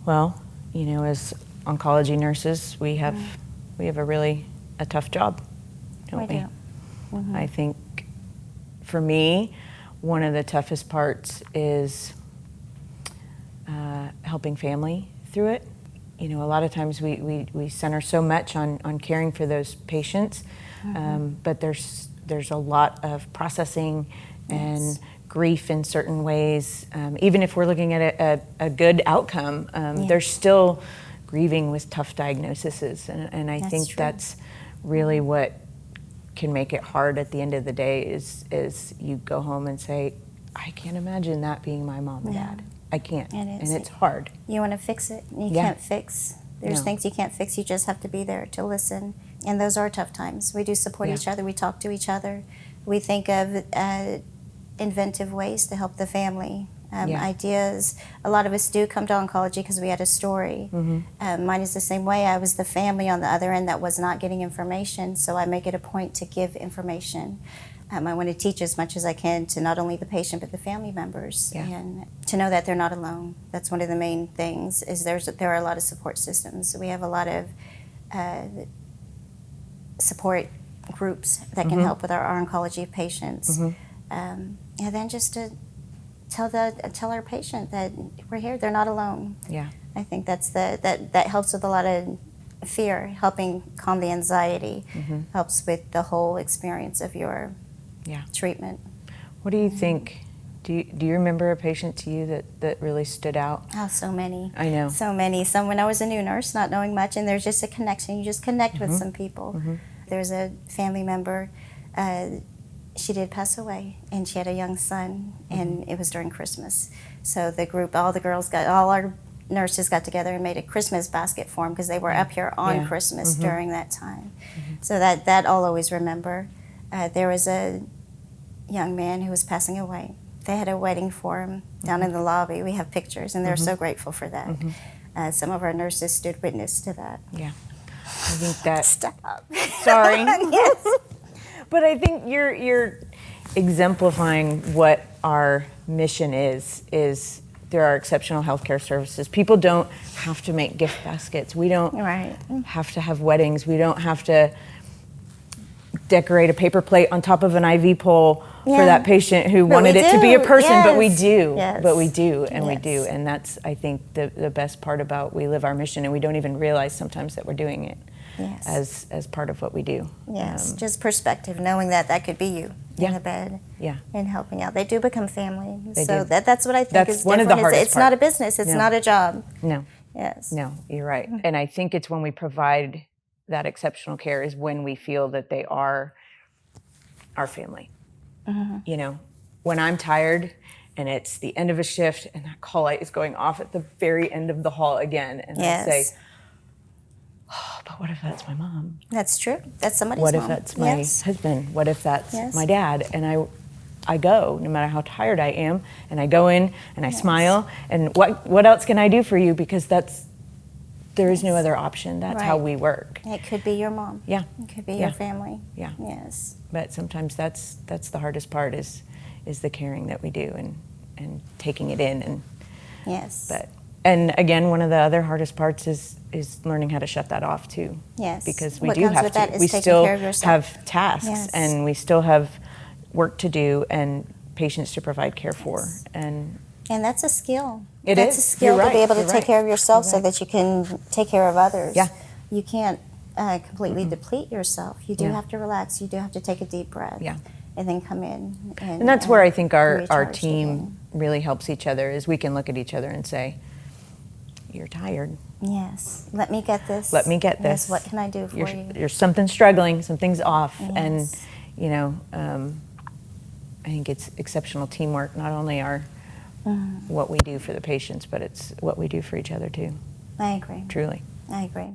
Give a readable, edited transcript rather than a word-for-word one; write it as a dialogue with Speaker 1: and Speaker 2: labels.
Speaker 1: Well, as oncology nurses, we have a tough job, don't we?
Speaker 2: do. Mm-hmm.
Speaker 1: I think for me, one of the toughest parts is helping family through it. A lot of times we center so much on caring for those patients, but there's a lot of processing and grief in certain ways. Even if we're looking at a good outcome, there's still grieving with tough diagnoses, and I think
Speaker 2: true.
Speaker 1: that's really what can make it hard at the end of the day is you go home and say, I can't imagine that being my mom and dad. I can't.
Speaker 2: It is.
Speaker 1: And it's hard.
Speaker 2: You want to fix it, and you
Speaker 1: Yeah.
Speaker 2: can't fix. There's things you can't fix. You just have to be there to listen. And those are tough times. We do support each other. We talk to each other. We think of inventive ways to help the family. Ideas. A lot of us do come to oncology because we had a story. Mine is the same way. I was the family on the other end that was not getting information, so I make it a point to give information. I want to teach as much as I can to not only the patient but the family members, and to know that they're not alone. That's one of the main things. Is there are a lot of support systems. We have a lot of support groups that can help with our oncology patients, and then just to tell our patient that we're here. They're not alone.
Speaker 1: Yeah.
Speaker 2: I think that helps with a lot of fear, helping calm the anxiety, helps with the whole experience of your treatment.
Speaker 1: What do you think? Do you remember a patient to you that really stood out?
Speaker 2: Oh, so many.
Speaker 1: I know.
Speaker 2: So many. Some when I was a new nurse, not knowing much, and there's just a connection. You just connect with some people. There's a family member. She did pass away, and she had a young son, and it was during Christmas. So the group, all our nurses got together and made a Christmas basket for him because they were up here on Christmas during that time. So that I'll always remember. There was a young man who was passing away. They had a wedding for him down in the lobby. We have pictures, and they're so grateful for that. Some of our nurses stood witness to that.
Speaker 1: Yeah. I think that.
Speaker 2: Stop.
Speaker 1: Sorry.
Speaker 2: Yes.
Speaker 1: But I think you're exemplifying what our mission is there are exceptional healthcare services. People don't have to make gift baskets. We don't have to have weddings. We don't have to decorate a paper plate on top of an IV pole for that patient who wanted it to be a person, but we do. But we do, and we do. And that's, I think, the best part about we live our mission, and we don't even realize sometimes that we're doing it as part of what we do.
Speaker 2: Yes, just perspective, knowing that could be you in the bed and helping out. They do become family. That's what I think
Speaker 1: that's
Speaker 2: is
Speaker 1: one
Speaker 2: different.
Speaker 1: of the hardest
Speaker 2: It's not a business. It's not a job.
Speaker 1: No.
Speaker 2: Yes.
Speaker 1: No, you're right. And I think it's when we provide that exceptional care is when we feel that they are our family. When I'm tired and it's the end of a shift and that call light is going off at the very end of the hall again, and I say, oh, but what if that's my mom?
Speaker 2: That's true. That's somebody's
Speaker 1: mom. What
Speaker 2: mom.
Speaker 1: if that's my husband? What if that's my dad? And I go, no matter how tired I am, and I go in and I smile, and what else can I do for you? Because there is no other option. That's how we work.
Speaker 2: It could be your mom.
Speaker 1: Yeah.
Speaker 2: It could be your family.
Speaker 1: Yeah.
Speaker 2: Yes.
Speaker 1: But sometimes that's the hardest part is the caring that we do and taking it in and again, one of the other hardest parts is learning how to shut that off too.
Speaker 2: Yes.
Speaker 1: Because we
Speaker 2: what
Speaker 1: do
Speaker 2: comes
Speaker 1: have
Speaker 2: with
Speaker 1: to.
Speaker 2: That is
Speaker 1: we
Speaker 2: taking
Speaker 1: still
Speaker 2: care of yourself.
Speaker 1: have tasks and we still have work to do and patients to provide care for and that's
Speaker 2: a skill.
Speaker 1: That's
Speaker 2: a skill to be able to take care of yourself so that you can take care of others.
Speaker 1: Yeah.
Speaker 2: You can't completely deplete yourself. You do have to relax. You do have to take a deep breath.
Speaker 1: Yeah.
Speaker 2: And then come in.
Speaker 1: And that's where I think our team really helps each other is we can look at each other and say, you're tired.
Speaker 2: Yes. Let me get this.
Speaker 1: Let me get this.
Speaker 2: Yes. What can I do for you?
Speaker 1: You're something struggling, something's off. And, I think it's exceptional teamwork, not only what we do for the patients, but it's what we do for each other too.
Speaker 2: I agree.
Speaker 1: Truly.
Speaker 2: I agree.